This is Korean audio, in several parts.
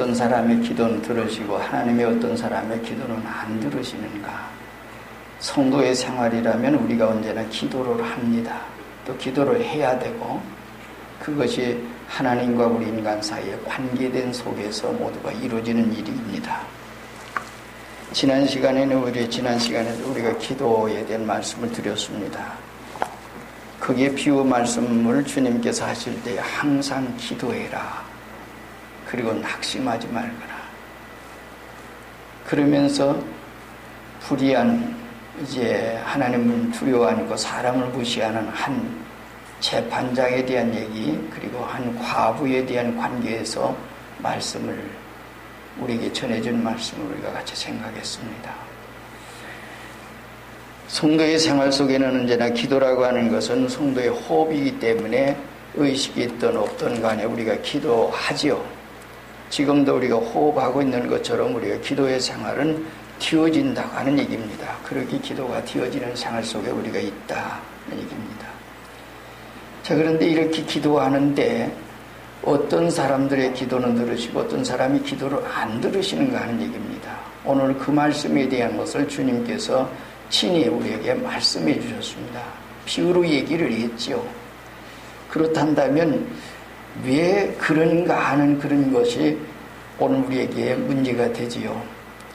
어떤 사람의 기도는 들으시고 하나님의 어떤 사람의 기도는 안 들으시는가? 성도의 생활이라면 우리가 언제나 기도를 합니다. 또 기도를 해야 되고 그것이 하나님과 우리 인간 사이에 관계된 속에서 모두가 이루어지는 일입니다. 지난 시간에도 우리가 기도에 대한 말씀을 드렸습니다. 거기에 비유 말씀을 주님께서 하실 때 항상 기도해라. 그리고 낙심하지 말거라. 그러면서 불의한 이제 하나님을 두려워하고 사람을 무시하는 한 재판장에 대한 얘기 그리고 한 과부에 대한 관계에서 말씀을 우리에게 전해준 말씀을 우리가 같이 생각했습니다. 성도의 생활 속에는 언제나 기도라고 하는 것은 성도의 호흡이기 때문에 의식이 있든 없든 간에 우리가 기도하지요. 지금도 우리가 호흡하고 있는 것처럼 우리가 기도의 생활은 튀어진다고 하는 얘기입니다. 그렇게 기도가 튀어지는 생활 속에 우리가 있다는 얘기입니다. 자, 그런데 이렇게 기도하는데 어떤 사람들의 기도는 들으시고 어떤 사람이 기도를 안 들으시는가 하는 얘기입니다. 오늘 그 말씀에 대한 것을 주님께서 친히 우리에게 말씀해 주셨습니다. 비유로 얘기를 했죠. 그렇단다면 왜 그런가 하는 그런 것이 오늘 우리에게 문제가 되지요.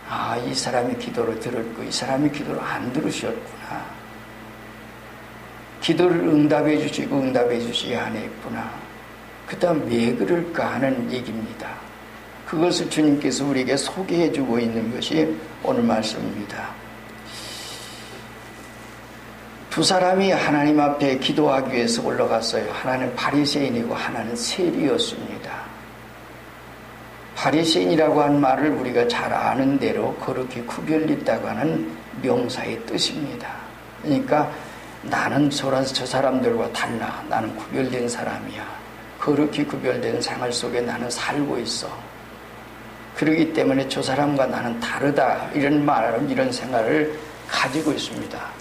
아, 이 사람이 기도를 들었고 이 사람이 기도를 안 들으셨구나. 기도를 응답해 주시고 응답해 주셔야 하겠구나. 그 다음 왜 그럴까 하는 얘기입니다. 그것을 주님께서 우리에게 소개해 주고 있는 것이 오늘 말씀입니다. 두 사람이 하나님 앞에 기도하기 위해서 올라갔어요. 하나는 바리새인이고 하나는 세리였습니다. 바리새인이라고 한 말을 우리가 잘 아는 대로 거룩히 구별있다고 하는 명사의 뜻입니다. 그러니까 나는 저 사람들과 달라. 나는 구별된 사람이야. 거룩히 구별된 생활 속에 나는 살고 있어. 그렇기 때문에 저 사람과 나는 다르다. 이런 이런 생각을 가지고 있습니다.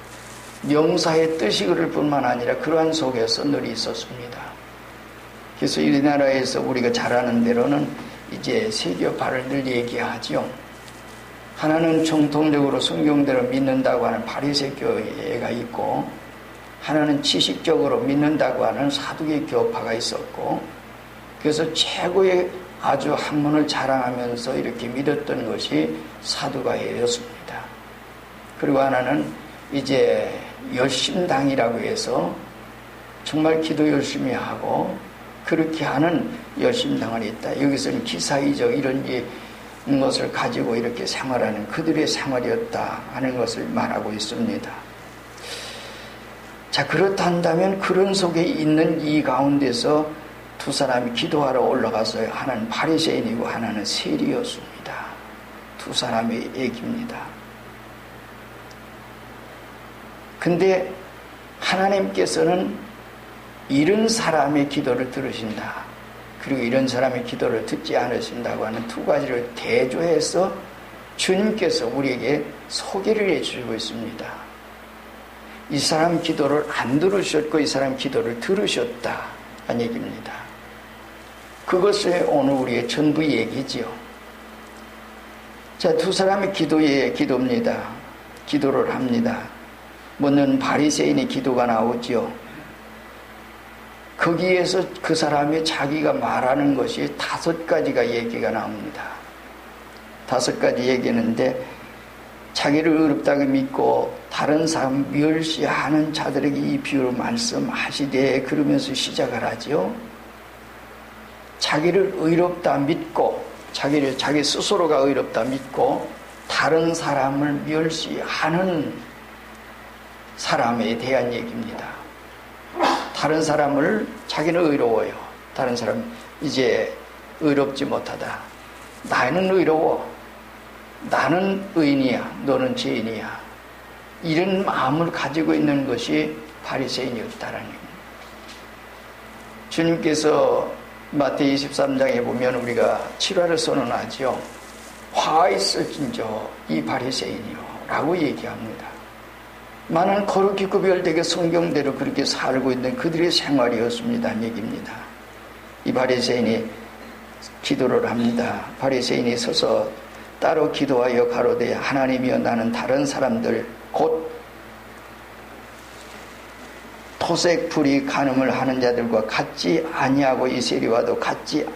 명사의 뜻이 그럴 뿐만 아니라 그러한 속에서 늘 있었습니다. 그래서 우리나라에서 우리가 잘 아는 대로는 이제 세교파를 늘 얘기하죠. 하나는 정통적으로 성경대로 믿는다고 하는 바리새교회가 있고 하나는 지식적으로 믿는다고 하는 사두개 교파가 있었고 그래서 최고의 아주 학문을 자랑하면서 이렇게 믿었던 것이 사두가였습니다. 그리고 하나는 이제 열심당이라고 해서 정말 기도 열심히 하고 그렇게 하는 열심당은 있다. 여기서는 기사이적 이런 것을 가지고 이렇게 생활하는 그들의 생활이었다 하는 것을 말하고 있습니다. 자, 그렇단다면 그런 속에 있는 이 가운데서 두 사람이 기도하러 올라갔어요. 하나는 바리새인이고 하나는 세리였습니다. 두 사람의 얘기입니다. 근데 하나님께서는 이런 사람의 기도를 들으신다. 그리고 이런 사람의 기도를 듣지 않으신다고 하는 두 가지를 대조해서 주님께서 우리에게 소개를 해주고 있습니다. 이 사람 기도를 안 들으셨고 이 사람 기도를 들으셨다 하는 얘기입니다. 그것이 오늘 우리의 전부 얘기지요. 자, 두 사람의 기도입니다. 기도를 합니다. 먼저 바리새인의 기도가 나오지요. 거기에서 그 사람이 자기가 말하는 것이 5가지가 얘기가 나옵니다. 5가지 얘기했는데 자기를 어렵다고 믿고 다른 사람 멸시하는 자들에게 이 비유를 말씀하시되 그러면서 시작을 하지요. 자기를 의롭다 믿고 자기 스스로가 의롭다 믿고 다른 사람을 멸시하는 사람에 대한 얘기입니다. 다른 사람을 자기는 의로워요. 다른 사람 이제 의롭지 못하다. 나는 의로워. 나는 의인이야. 너는 죄인이야. 이런 마음을 가지고 있는 것이 바리새인이었다라는 겁니다. 주님께서 마태복음 23장에 보면 우리가 7화를 선언하죠. 화 있을진저 이 바리새인이요 라고 얘기합니다. 많은 거룩히 구별되게 성경대로 그렇게 살고 있는 그들의 생활이었습니다. 얘기입니다. 이 바리새인이 기도를 합니다. 바리새인이 서서 따로 기도하여 가로되 하나님이여 나는 다른 사람들 곧 토색 불이 간음을 하는 자들과 같지 아니하고 이 세리와도 같지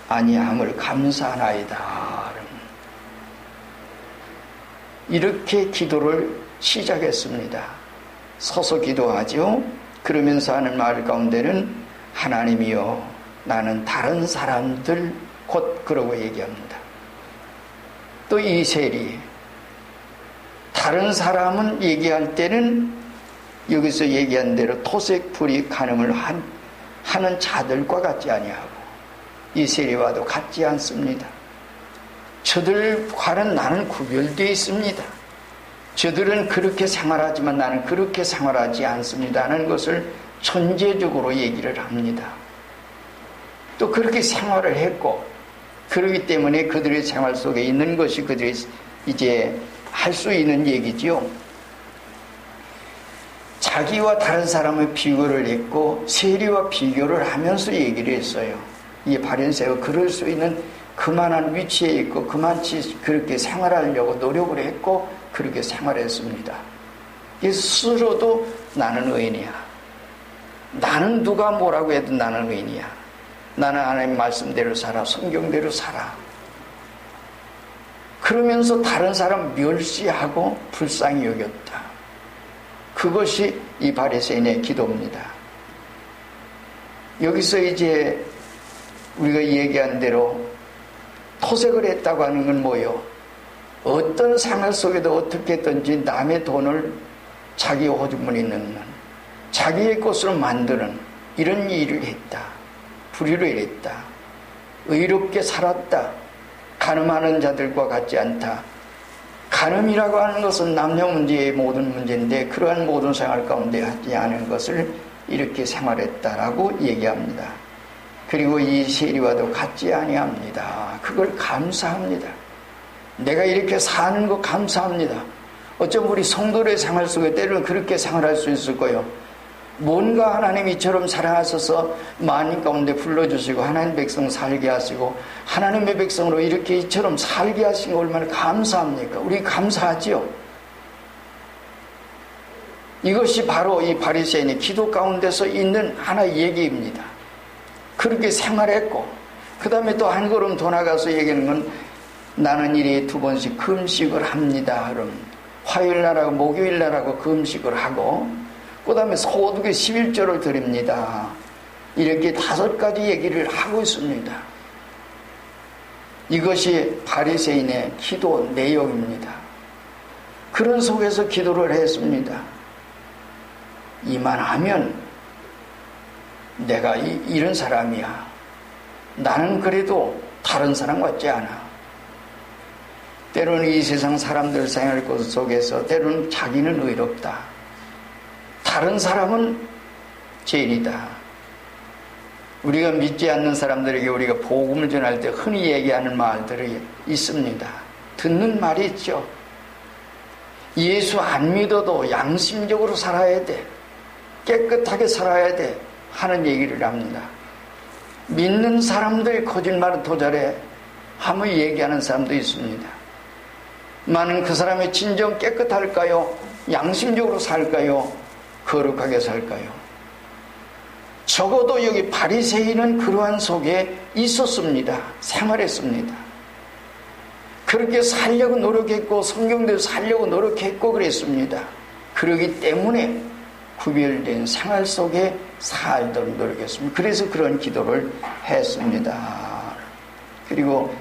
아니함을 감사하나이다. 이렇게 기도를 시작했습니다. 서서 기도하죠. 그러면서 하는 말 가운데는 하나님이여 나는 다른 사람들 곧 그러고 얘기합니다. 또 이 세리 다른 사람은 얘기할 때는 여기서 얘기한 대로 토색 불이 간음을 하는 자들과 같지 아니하고 이 세리와도 같지 않습니다. 저들과는 나는 구별되어 있습니다. 저들은 그렇게 생활하지만 나는 그렇게 생활하지 않습니다 하는 것을 전제적으로 얘기를 합니다. 또 그렇게 생활을 했고 그렇기 때문에 그들의 생활 속에 있는 것이 그들이 이제 할 수 있는 얘기지요. 자기와 다른 사람의 비교를 했고 세리와 비교를 하면서 얘기를 했어요. 이 바리새가 그럴 수 있는 그만한 위치에 있고 그만치 그렇게 생활하려고 노력을 했고 그렇게 생활했습니다. 스스로도 나는 의인이야. 나는 누가 뭐라고 해도 나는 의인이야. 나는 하나님 말씀대로 살아. 성경대로 살아. 그러면서 다른 사람 멸시하고 불쌍히 여겼다. 그것이 이 바리새인의 기도입니다. 여기서 이제 우리가 얘기한 대로 토색을 했다고 하는 건 뭐예요? 어떤 생활 속에도 어떻게든지 남의 돈을 자기 호주머니에 넣는 자기의 것으로 만드는 이런 일을 했다. 불의를 일했다. 의롭게 살았다. 간음하는 자들과 같지 않다. 간음이라고 하는 것은 남녀 문제의 모든 문제인데 그러한 모든 생활 가운데 하지 않은 것을 이렇게 생활했다라고 얘기합니다. 그리고 이 세리와도 같지 아니합니다. 그걸 감사합니다. 내가 이렇게 사는 거 감사합니다. 어쩜 우리 성도의 생활 속에 때로는 그렇게 생활할 수 있을 거예요. 뭔가 하나님이 이처럼 사랑하셔서 만인 가운데 불러주시고 하나님 백성 살게 하시고 하나님의 백성으로 이렇게 이처럼 살게 하신 거 얼마나 감사합니까? 우리 감사하지요. 이것이 바로 이 바리새인의 기도 가운데서 있는 하나의 얘기입니다. 그렇게 생활했고 그 다음에 또 한 걸음 더 나가서 얘기하는 건 나는 일에 2번씩 금식을 합니다. 그럼 화요일날하고 목요일날하고 금식을 하고 그 다음에 소득의 11조를 드립니다. 이렇게 5가지 얘기를 하고 있습니다. 이것이 바리새인의 기도 내용입니다. 그런 속에서 기도를 했습니다. 이만하면 내가 이런 사람이야. 나는 그래도 다른 사람 같지 않아. 때로는 이 세상 사람들 생활 속에서 때로는 자기는 의롭다. 다른 사람은 죄인이다. 우리가 믿지 않는 사람들에게 우리가 복음을 전할 때 흔히 얘기하는 말들이 있습니다. 듣는 말이 있죠. 예수 안 믿어도 양심적으로 살아야 돼. 깨끗하게 살아야 돼. 하는 얘기를 합니다. 믿는 사람들이 거짓말을 더 잘해. 하며 얘기하는 사람도 있습니다. 많은 그 사람이 진정 깨끗할까요? 양심적으로 살까요? 거룩하게 살까요? 적어도 여기 바리새인은 그러한 속에 있었습니다. 생활했습니다. 그렇게 살려고 노력했고 성경대로 살려고 노력했고 그랬습니다. 그러기 때문에 구별된 생활 속에 살도록 노력했습니다. 그래서 그런 기도를 했습니다. 그리고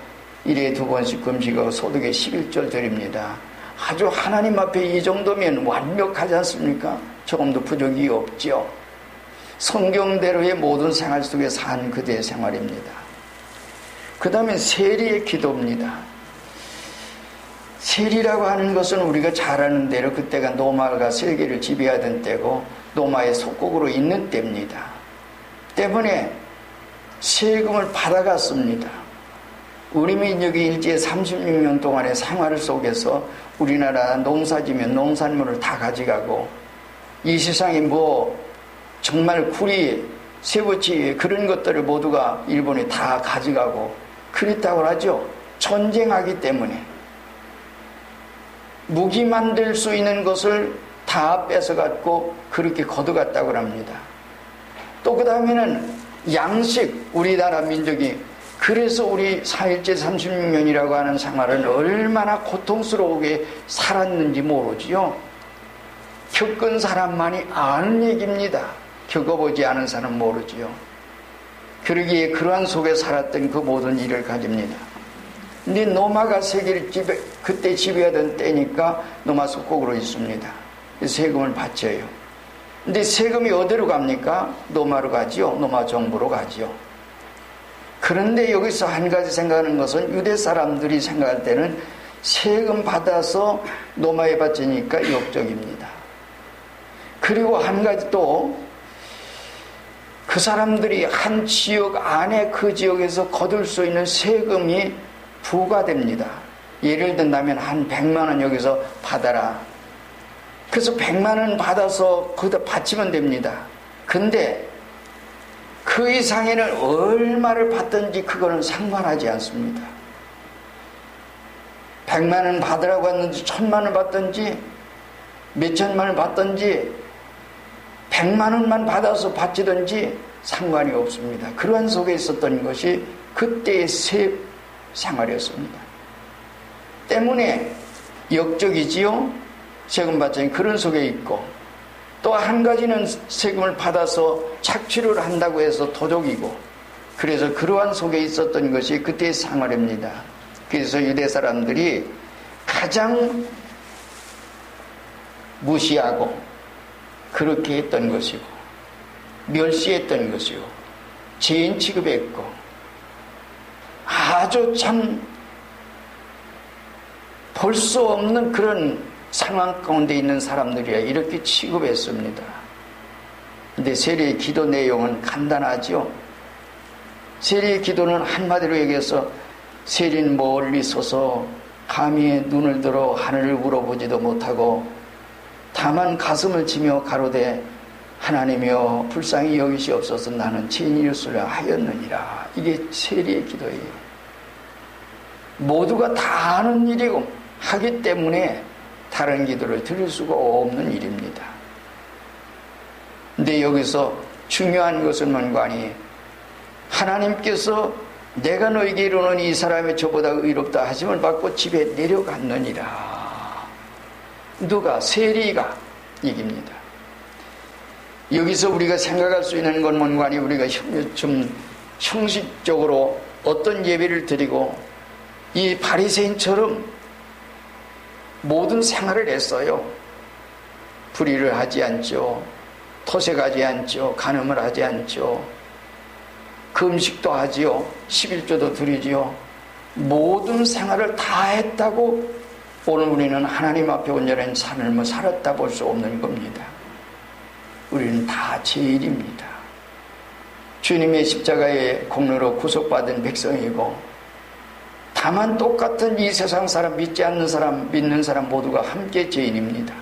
일에 2번씩 금식하고 소득의 11조 드립니다. 아주 하나님 앞에 이 정도면 완벽하지 않습니까? 조금도 부족이 없죠. 성경대로의 모든 생활 속에 산 그대의 생활입니다. 그 다음에 세리의 기도입니다. 세리라고 하는 것은 우리가 잘 아는 대로 그때가 노마가 세계를 지배하던 때고 노마의 속국으로 있는 때입니다. 때문에 세금을 받아갔습니다. 우리 민족이 일제 36년 동안의 생활 속에서 우리나라 농사지면 농산물을 다 가져가고 이 세상에 뭐 정말 굴이 세부치 그런 것들을 모두가 일본이 다 가져가고 그랬다고 하죠. 전쟁하기 때문에 무기 만들 수 있는 것을 다 뺏어갔고 그렇게 거둬갔다고 합니다. 또 그 다음에는 양식, 우리나라 민족이 그래서 우리 4.1제 36년이라고 하는 생활은 얼마나 고통스러우게 살았는지 모르지요. 겪은 사람만이 아는 얘기입니다. 겪어보지 않은 사람은 모르지요. 그러기에 그러한 속에 살았던 그 모든 일을 가집니다. 근데 노마가 세계를 그때 지배하던 때니까 노마 속국으로 있습니다. 세금을 바쳐요. 근데 세금이 어디로 갑니까? 노마로 가지요. 노마 정부로 가지요. 그런데 여기서 한 가지 생각하는 것은 유대 사람들이 생각할 때는 세금 받아서 노마에 바치니까 역적입니다. 그리고 한 가지 또 그 사람들이 한 지역 안에 그 지역에서 거둘 수 있는 세금이 부과됩니다. 예를 든다면 한 100만 원 여기서 받아라. 그래서 100만 원 받아서 거기다 바치면 됩니다. 근데 그 이상에는 얼마를 받든지 그거는 상관하지 않습니다. 100만 원 받으라고 했는지 1000만 원 받든지 몇천만 원 받든지 100만 원만 받아서 바치든지 상관이 없습니다. 그러한 속에 있었던 것이 그때의 세 생활이었습니다. 때문에 역적이지요. 세금 받자니 그런 속에 있고 또 한 가지는 세금을 받아서 착취를 한다고 해서 도적이고 그래서 그러한 속에 있었던 것이 그때의 생활입니다. 그래서 유대 사람들이 가장 무시하고 그렇게 했던 것이고 멸시했던 것이고 죄인 취급했고 아주 참 볼 수 없는 그런 상황 가운데 있는 사람들이야 이렇게 취급했습니다. 근데 세리의 기도 내용은 간단하죠. 세리의 기도는 한마디로 얘기해서 세리는 멀리 서서 감히 눈을 들어 하늘을 물어보지도 못하고 다만 가슴을 치며 가로되 하나님이여 불쌍히 여기시옵소서 나는 죄인이었으려 하였느니라. 이게 세리의 기도예요. 모두가 다 아는 일이고 하기 때문에 다른 기도를 드릴 수가 없는 일입니다. 근데 여기서 중요한 것은 뭔가니 하나님께서 내가 너에게 이르노니 이 사람이 저보다 의롭다 하심을 받고 집에 내려갔느니라. 누가? 세리가 얘기입니다. 여기서 우리가 생각할 수 있는 건 뭔가니 우리가 좀 형식적으로 어떤 예배를 드리고 이 바리새인처럼 모든 생활을 했어요. 불의를 하지 않죠. 토색하지 않죠. 간음을 하지 않죠. 금식도 하지요. 11조도 드리지요. 모든 생활을 다 했다고 오늘 우리는 하나님 앞에 온전한 삶을 살았다 볼 수 없는 겁니다. 우리는 다 죄인입니다. 주님의 십자가의 공로로 구속받은 백성이고 다만 똑같은 이 세상 사람 믿지 않는 사람 믿는 사람 모두가 함께 죄인입니다.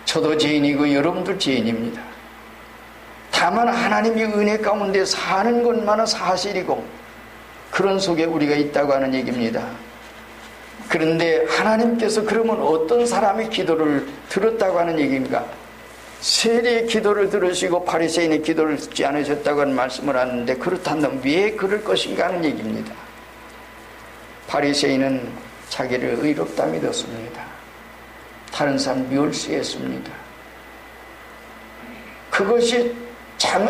저도 죄인이고 여러분도 죄인입니다. 다만 하나님이 은혜 가운데 사는 것만은 사실이고 그런 속에 우리가 있다고 하는 얘기입니다. 그런데 하나님께서 그러면 어떤 사람의 기도를 들었다고 하는 얘기인가? 세리의 기도를 들으시고 바리새인의 기도를 듣지 않으셨다고 하는 말씀을 하는데 그렇다면 왜 그럴 것인가 하는 얘기입니다. 바리새인은 자기를 의롭다 믿었습니다. 다른 사람 멸시했습니다. 그것이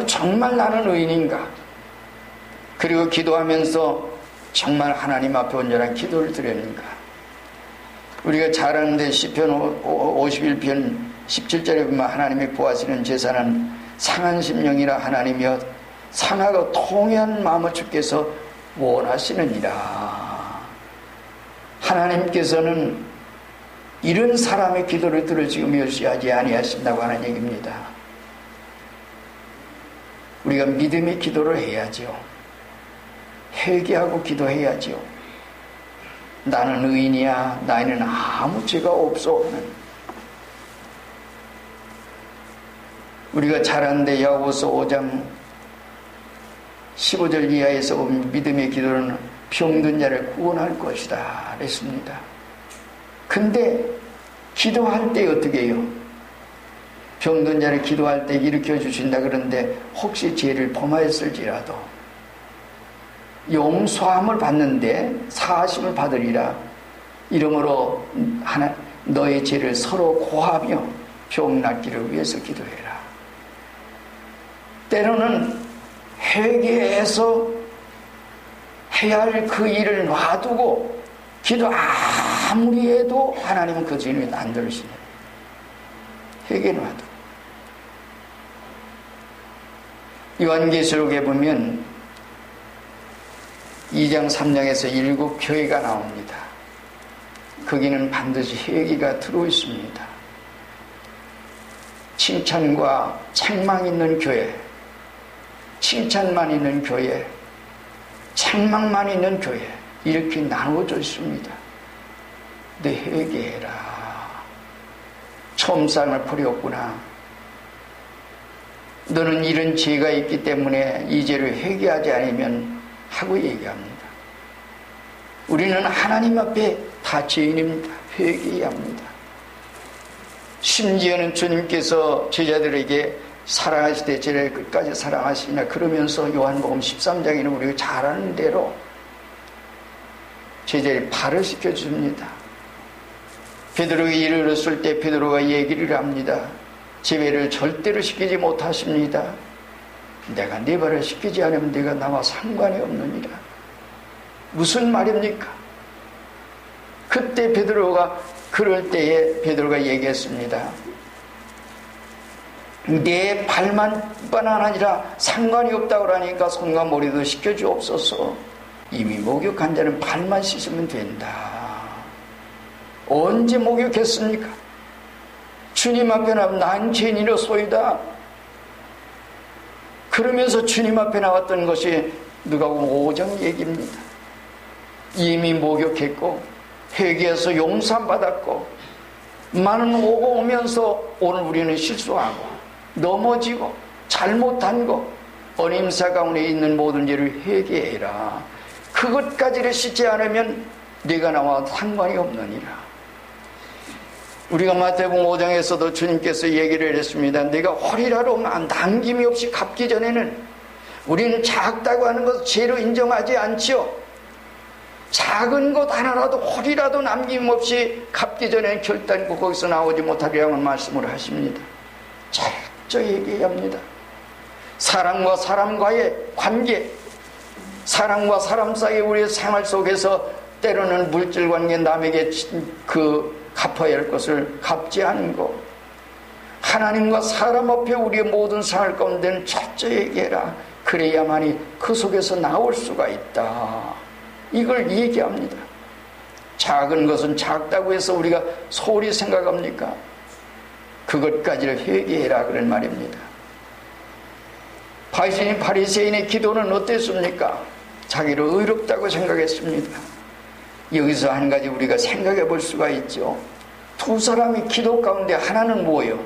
정말 나는 의인인가? 그리고 기도하면서 정말 하나님 앞에 온전한 기도를 드렸는가? 우리가 잘 아는데 시편 51편 17절에 보면 하나님이 구하시는 제사는 상한 심령이라 하나님이여 상하고 통회한 마음을 주께서 원하시느니라. 하나님께서는 이런 사람의 기도를 들으시고 멸시하지 아니하신다고 하는 얘기입니다. 우리가 믿음의 기도를 해야죠. 회개하고 기도해야죠. 나는 의인이야. 나에는 아무 죄가 없어. 우리가 잘 아는데 야고보서 5장 15절 이하에서 보면 믿음의 기도는 병든 자를 구원할 것이다 그랬습니다. 근데 기도할 때 어떻게 해요? 병든 자를 기도할 때 일으켜 주신다 그러는데 혹시 죄를 범하였을지라도 용서함을 받는데 사하심을 받으리라. 이러므로 너의 죄를 서로 고하며 병 낫기를 위해서 기도해라. 때로는 회개해서 해야 할 그 일을 놔두고 기도 아무리 해도 하나님은 그 죄는 안 들으시네. 회개 놔두고. 요한계시록에 보면 2장 3장에서 7교회가 나옵니다. 거기는 반드시 회개가 들어있습니다. 칭찬과 책망 있는 교회, 칭찬만 있는 교회, 책망만 있는 교회, 이렇게 나누어져 있습니다. 너 회개해라. 처음상을 버렸구나. 너는 이런 죄가 있기 때문에 이 죄를 회개하지 않으면 하고 얘기합니다. 우리는 하나님 앞에 다 죄인입니다. 회개해야 합니다. 심지어는 주님께서 제자들에게 사랑하실 때 죄를 끝까지 사랑하시나 그러면서 요한복음 13장에는 우리가 잘 아는 대로 제자를 발을 시켜줍니다. 베드로가 이르렀을 때 베드로가 얘기를 합니다. 제배를 절대로 시키지 못하십니다. 내가 네 발을 시키지 않으면 네가 나와 상관이 없느니라. 무슨 말입니까? 그때 베드로가 그럴 때에 베드로가 얘기했습니다. 내 발만 아니라 상관이 없다고 그러니까 손과 머리도 씻겨주옵소서. 이미 목욕한 자는 발만 씻으면 된다. 언제 목욕했습니까? 주님 앞에 나면 난 죄인이로소이다. 그러면서 주님 앞에 나왔던 것이 누가복음 5장 얘기입니다. 이미 목욕했고 회개해서 용서 받았고 많은 오고 오면서 오늘 우리는 실수하고 넘어지고 잘못한 거 어림사 가운데 있는 모든 죄를 회개해라. 그것까지를 씻지 않으면 네가 나와 상관이 없느니라. 우리가 마태복음 5장에서도 주님께서 얘기를 했습니다. 내가 허리라도 남김이 없이 갚기 전에는 우리는 작다고 하는 것을 죄로 인정하지 않지요. 작은 것 하나라도 허리라도 남김없이 갚기 전에는 결단코 거기서 나오지 못하리라는 말씀을 하십니다. 철저히 얘기해야 합니다. 사람과 사람과의 관계, 사람과 사람 사이의 우리의 생활 속에서 때로는 물질 관계 남에게 갚아야 할 것을 갚지 않은 것, 하나님과 사람 앞에 우리의 모든 생활 가운데는 철저히 얘기해라. 그래야만이 그 속에서 나올 수가 있다. 이걸 얘기합니다. 작은 것은 작다고 해서 우리가 소홀히 생각합니까? 그것까지를 회개해라 그런 말입니다. 바리새인의 기도는 어땠습니까? 자기를 의롭다고 생각했습니다. 여기서 한 가지 우리가 생각해 볼 수가 있죠. 두 사람의 기도 가운데 하나는 뭐예요?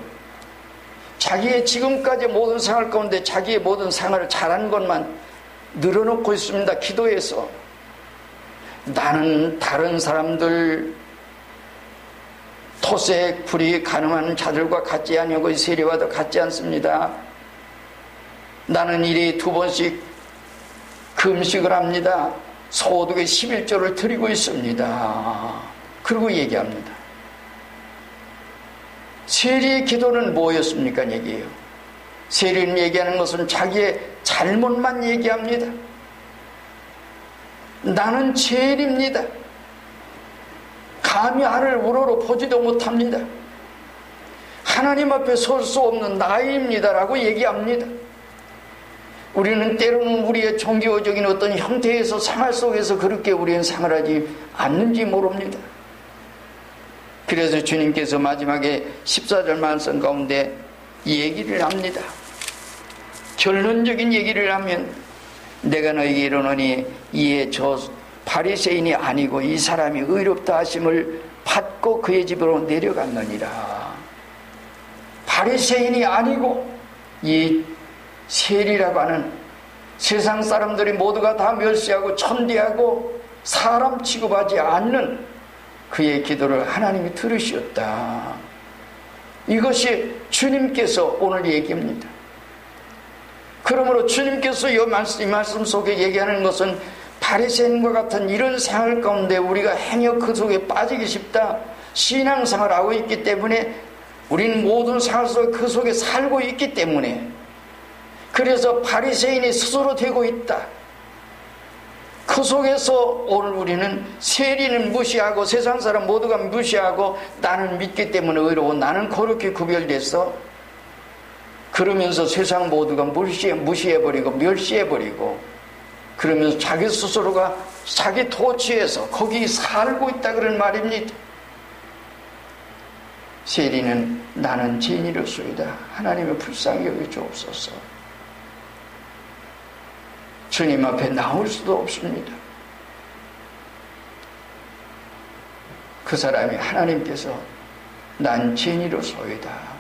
자기의 지금까지 모든 생활 가운데 자기의 모든 생활을 잘한 것만 늘어놓고 있습니다. 기도에서. 나는 다른 사람들 토색, 불이 가늠한 자들과 같지 아니하고 세리와도 같지 않습니다. 나는 일에 2번씩 금식을 합니다. 소득의 11조를 드리고 있습니다. 그리고 얘기합니다. 세리의 기도는 뭐였습니까? 얘기해요. 세리는 얘기하는 것은 자기의 잘못만 얘기합니다. 나는 죄인입니다. 감히 하늘 우러러 보지도 못합니다. 하나님 앞에 설 수 없는 나이입니다라고 얘기합니다. 우리는 때로는 우리의 종교적인 어떤 형태에서 생활 속에서 그렇게 우리는 생활하지 않는지 모릅니다. 그래서 주님께서 마지막에 14절 말씀 가운데 이 얘기를 합니다. 결론적인 얘기를 하면 내가 너에게 이르노니 이에 저 바리새인이 아니고 이 사람이 의롭다 하심을 받고 그의 집으로 내려갔느니라. 바리새인이 아니고 이 세리라고 하는 세상 사람들이 모두가 다 멸시하고 천대하고 사람 취급하지 않는 그의 기도를 하나님이 들으셨다. 이것이 주님께서 오늘 얘기입니다. 그러므로 주님께서 이 말씀 속에 얘기하는 것은 바리새인과 같은 이런 생활 가운데 우리가 행여 그 속에 빠지기 쉽다. 신앙생활을 하고 있기 때문에 우리는 모든 생활 속에 그 속에 살고 있기 때문에 그래서 바리새인이 스스로 되고 있다. 그 속에서 오늘 우리는 세리는 무시하고 세상 사람 모두가 무시하고 나는 믿기 때문에 의로워 나는 거룩히 구별돼서 그러면서 세상 모두가 무시해버리고 멸시해버리고 그러면서 자기 스스로가 자기 토지에서 거기 살고 있다 그런 말입니다. 세리는 나는 죄인이로소이다. 하나님의 불쌍히 여겨 주옵소서. 주님 앞에 나올 수도 없습니다. 그 사람이 하나님께서 난 죄인이로소이다.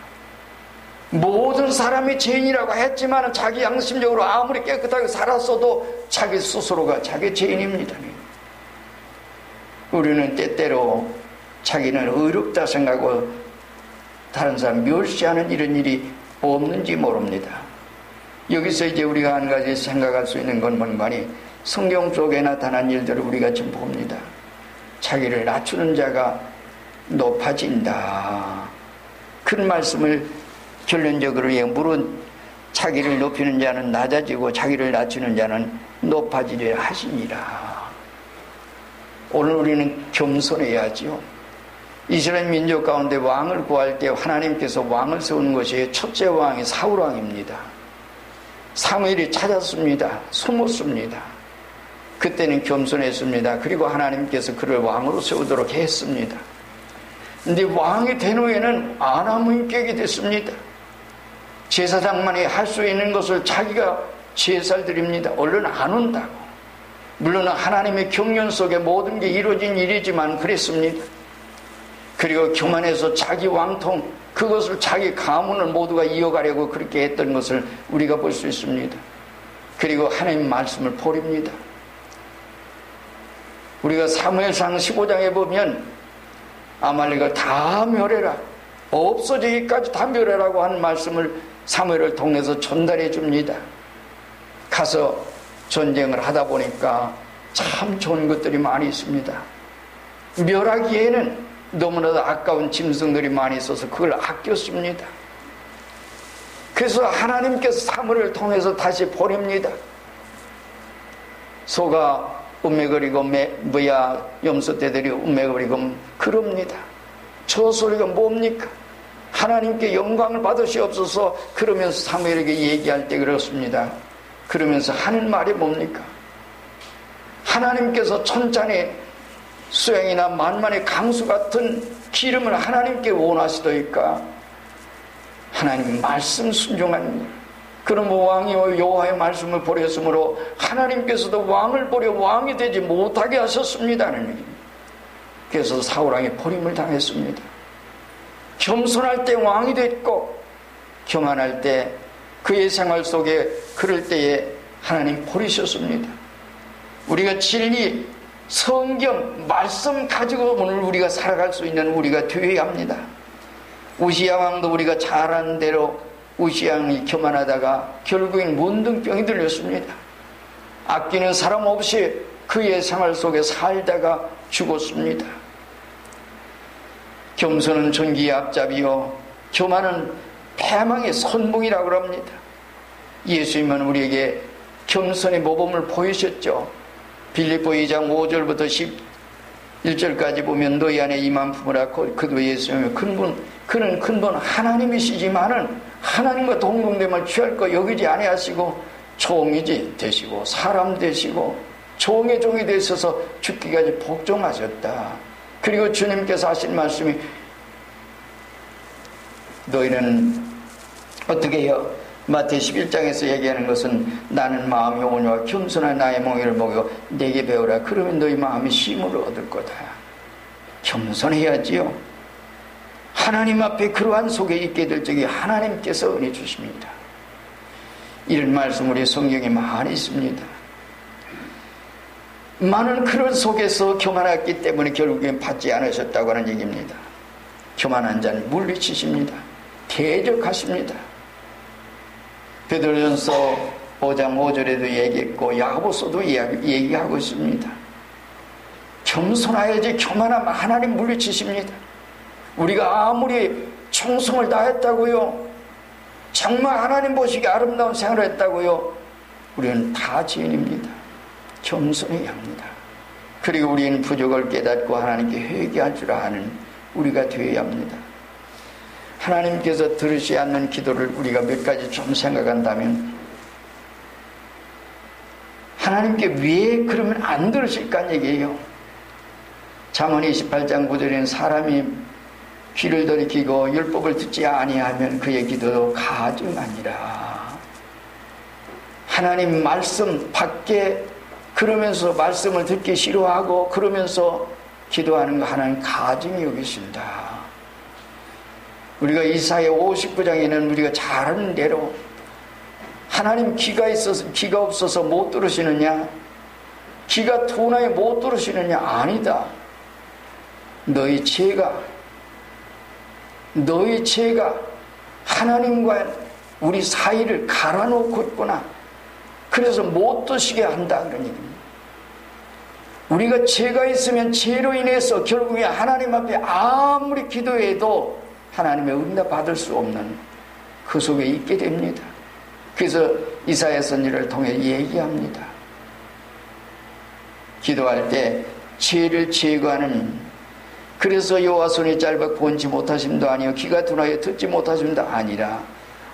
모든 사람이 죄인이라고 했지만 자기 양심적으로 아무리 깨끗하게 살았어도 자기 스스로가 자기 죄인입니다. 우리는 때때로 자기는 의롭다 생각하고 다른 사람 멸시하는 이런 일이 없는지 모릅니다. 여기서 이제 우리가 한 가지 생각할 수 있는 건 뭔가니 성경 속에 나타난 일들을 우리가 지금 봅니다. 자기를 낮추는 자가 높아진다. 그런 말씀을 결론적으로 물론 자기를 높이는 자는 낮아지고 자기를 낮추는 자는 높아지려 하시니라. 오늘 우리는 겸손해야지요. 이스라엘 민족 가운데 왕을 구할 때 하나님께서 왕을 세우는 것이 첫째 왕이 사울왕입니다. 사무엘이 찾았습니다. 숨었습니다. 그때는 겸손했습니다. 그리고 하나님께서 그를 왕으로 세우도록 했습니다. 근데 왕이 된 후에는 안하무인격이 됐습니다. 제사장만이 할 수 있는 것을 자기가 제사를 드립니다. 얼른 안 온다고. 물론 하나님의 경륜 속에 모든 게 이루어진 일이지만 그랬습니다. 그리고 교만해서 자기 왕통 그것을 자기 가문을 모두가 이어가려고 그렇게 했던 것을 우리가 볼 수 있습니다. 그리고 하나님 말씀을 버립니다. 우리가 사무엘상 15장에 보면 아말렉을 다 멸해라, 없어지기까지 다 멸해라고 하는 말씀을 사무엘을 통해서 전달해 줍니다. 가서 전쟁을 하다 보니까 참 좋은 것들이 많이 있습니다. 멸하기에는 너무나도 아까운 짐승들이 많이 있어서 그걸 아꼈습니다. 그래서 하나님께서 사무엘을 통해서 다시 버립니다. 소가 음매거리고 염소떼들이 음매거리고 그럽니다. 저 소리가 뭡니까? 하나님께 영광을 받으시옵소서. 그러면서 사무엘에게 얘기할 때 그렇습니다. 그러면서 하는 말이 뭡니까? 하나님께서 천찬에 수양이나 만만의 강수 같은 기름을 하나님께 원하시더이까 하나님 말씀 순종합니다. 그럼 왕이 여호와의 말씀을 버렸으므로 하나님께서도 왕을 버려 왕이 되지 못하게 하셨습니다는 얘기입니다. 그래서 사울왕이 버림을 당했습니다. 겸손할 때 왕이 됐고 교만할 때 그의 생활 속에 그럴 때에 하나님 버리셨습니다. 우리가 진리 성경 말씀 가지고 오늘 우리가 살아갈 수 있는 우리가 되어야 합니다. 우시야 왕도 우리가 잘 아는 대로 우시야 왕이 교만하다가 결국엔 문둥병이 들렸습니다. 아끼는 사람 없이 그의 생활 속에 살다가 죽었습니다. 겸손은 존귀의 앞잡이요 교만은 패망의 선봉이라고 합니다. 예수님은 우리에게 겸손의 모범을 보이셨죠. 빌립보 2장 5절부터 11절까지 보면 너희 안에 이만 품으라. 그도 예수님의 그는 근본 하나님이시지만은 하나님과 동등됨을 취할 거 여기지 아니하시고 종이지 되시고 사람 되시고 종의 종이 되셔서 죽기까지 복종하셨다. 그리고 주님께서 하신 말씀이 너희는 어떻게 해요? 마태 11장에서 얘기하는 것은 나는 마음이 온유와 겸손한 나의 몽의를 먹여 내게 배우라. 그러면 너희 마음이 쉼을 얻을 거다. 겸손해야지요. 하나님 앞에 그러한 속에 있게 될 적에 하나님께서 은혜 주십니다. 이런 말씀 우리 성경에 많이 있습니다. 많은 그런 속에서 교만했기 때문에 결국엔 받지 않으셨다고 하는 얘기입니다. 교만한 자는 물리치십니다. 대적하십니다. 베드로전서 5장 5절에도 얘기했고 야고보서도 얘기하고 있습니다. 겸손하여야지 교만하면 하나님 물리치십니다. 우리가 아무리 충성을 다했다고요, 정말 하나님 보시기에 아름다운 생활을 했다고요, 우리는 다 죄인입니다. 겸손해야 합니다. 그리고 우리는 부족을 깨닫고 하나님께 회개할 줄 아는 우리가 되어야 합니다. 하나님께서 들으시지 않는 기도를 우리가 몇 가지 좀 생각한다면, 하나님께 왜 그러면 안 들으실까 얘기예요. 잠언 28장 9절에는 사람이 귀를 돌이키고 율법을 듣지 아니하면 그의 기도도 가증하니라. 하나님 말씀 밖에 그러면서 말씀을 듣기 싫어하고 그러면서 기도하는 거 하나님 가증히 여기신다. 우리가 이사야 59장에는 우리가 잘 아는 대로 하나님 귀가 없어서 못 들으시느냐? 귀가 둔하여 못 들으시느냐? 아니다. 너희 죄가 하나님과 우리 사이를 갈아놓고 있구나. 그래서 못 드시게 한다 그런 얘기입니다. 우리가 죄가 있으면 죄로 인해서 결국에 하나님 앞에 아무리 기도해도 하나님의 응답 받을 수 없는 그 속에 있게 됩니다. 그래서 이사야 선지를 통해 얘기합니다. 기도할 때 죄를 제거하는, 그래서 여호와 손이 짧아 본지 못하심도 아니요 귀가 둔하여 듣지 못하심도 아니라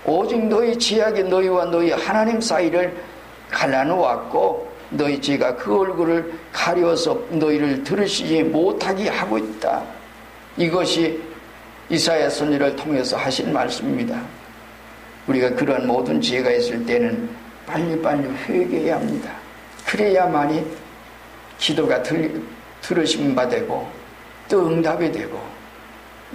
오직 너희 죄악이 너희와 너희 하나님 사이를 갈라놓았고 너희 죄가 그 얼굴을 가려서 너희를 들으시지 못하게 하고 있다. 이것이 이사야 선지를 통해서 하신 말씀입니다. 우리가 그런 모든 죄가 있을 때는 빨리빨리 회개해야 합니다. 그래야만이 기도가 들으심 받고 또 응답이 되고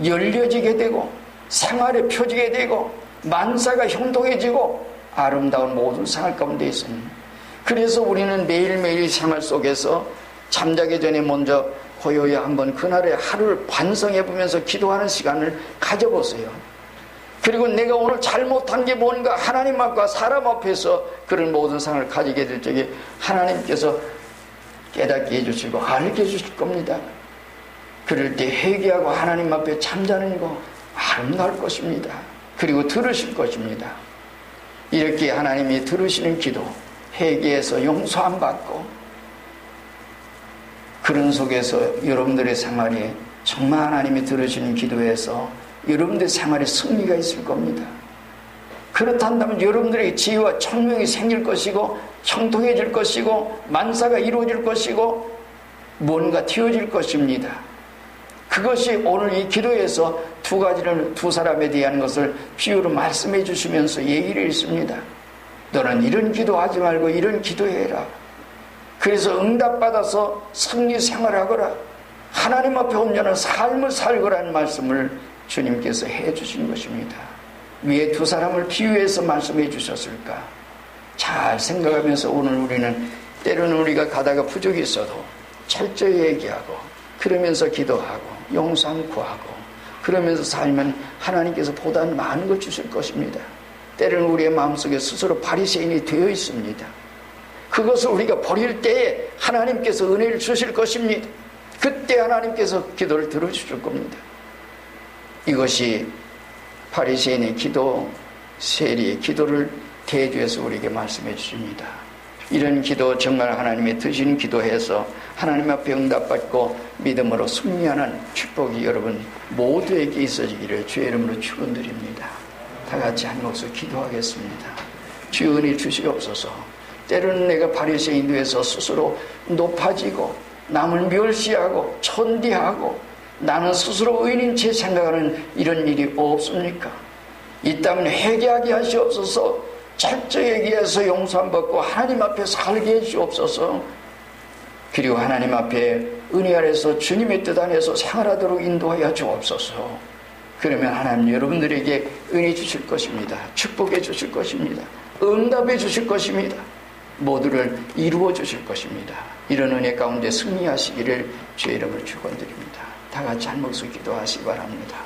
열려지게 되고 생활에 펴지게 되고 만사가 형통해지고 아름다운 모든 생활 가운데 있습니다. 그래서 우리는 매일매일 생활 속에서 잠자기 전에 먼저 고요히 한번 그날의 하루를 반성해 보면서 기도하는 시간을 가져보세요. 그리고 내가 오늘 잘못한 게 뭔가 하나님 앞과 사람 앞에서 그런 모든 상을 가지게 될 적에 하나님께서 깨닫게 해주시고 알게 해주실 겁니다. 그럴 때 회개하고 하나님 앞에 잠자는 거 아름다울 것입니다. 그리고 들으실 것입니다. 이렇게 하나님이 들으시는 기도, 회개해서 용서 안 받고 그런 속에서 여러분들의 생활에 정말 하나님이 들으시는 기도에서 여러분들의 생활에 승리가 있을 겁니다. 그렇다면 여러분들에게 지혜와 청명이 생길 것이고 형통해질 것이고 만사가 이루어질 것이고 뭔가 튀어질 것입니다. 그것이 오늘 이 기도에서 두 사람에 대한 것을 비유로 말씀해 주시면서 얘기를 했습니다. 너는 이런 기도하지 말고 이런 기도해라. 그래서 응답받아서 승리 생활하거라. 하나님 앞에 온전한 삶을 살거라는 말씀을 주님께서 해주신 것입니다. 왜 두 사람을 비유해서 말씀해 주셨을까? 잘 생각하면서 오늘 우리는 때로는 우리가 가다가 부족이 있어도 철저히 얘기하고 그러면서 기도하고 용서함 구하고 그러면서 살면 하나님께서 보다 많은 걸 주실 것입니다. 때로는 우리의 마음속에 스스로 바리새인이 되어 있습니다. 그것을 우리가 버릴 때에 하나님께서 은혜를 주실 것입니다. 그때 하나님께서 기도를 들어주실 겁니다. 이것이 바리새인의 기도, 세리의 기도를 대조해서 우리에게 말씀해 주십니다. 이런 기도 정말 하나님의 드시는 기도해서 하나님 앞에 응답받고 믿음으로 승리하는 축복이 여러분 모두에게 있어지기를 주의 이름으로 축원드립니다. 다 같이 한 목소리 기도하겠습니다. 주의 은혜 주시옵소서. 때로는 내가 바리새인 되어서 스스로 높아지고 남을 멸시하고 천대하고 나는 스스로 의인인 채 생각하는 이런 일이 없습니까? 있다면 회개하게 하시옵소서. 철저히 얘기해서 용서함 받고 하나님 앞에 살게 해주옵소서. 그리고 하나님 앞에 은혜 아래서 주님의 뜻 안에서 생활하도록 인도하여 주옵소서. 그러면 하나님 여러분들에게 은혜 주실 것입니다. 축복해 주실 것입니다. 응답해 주실 것입니다. 모두를 이루어 주실 것입니다. 이런 은혜 가운데 승리하시기를 주의 이름으로 축원드립니다. 다 같이 한 목소리 기도하시기 바랍니다.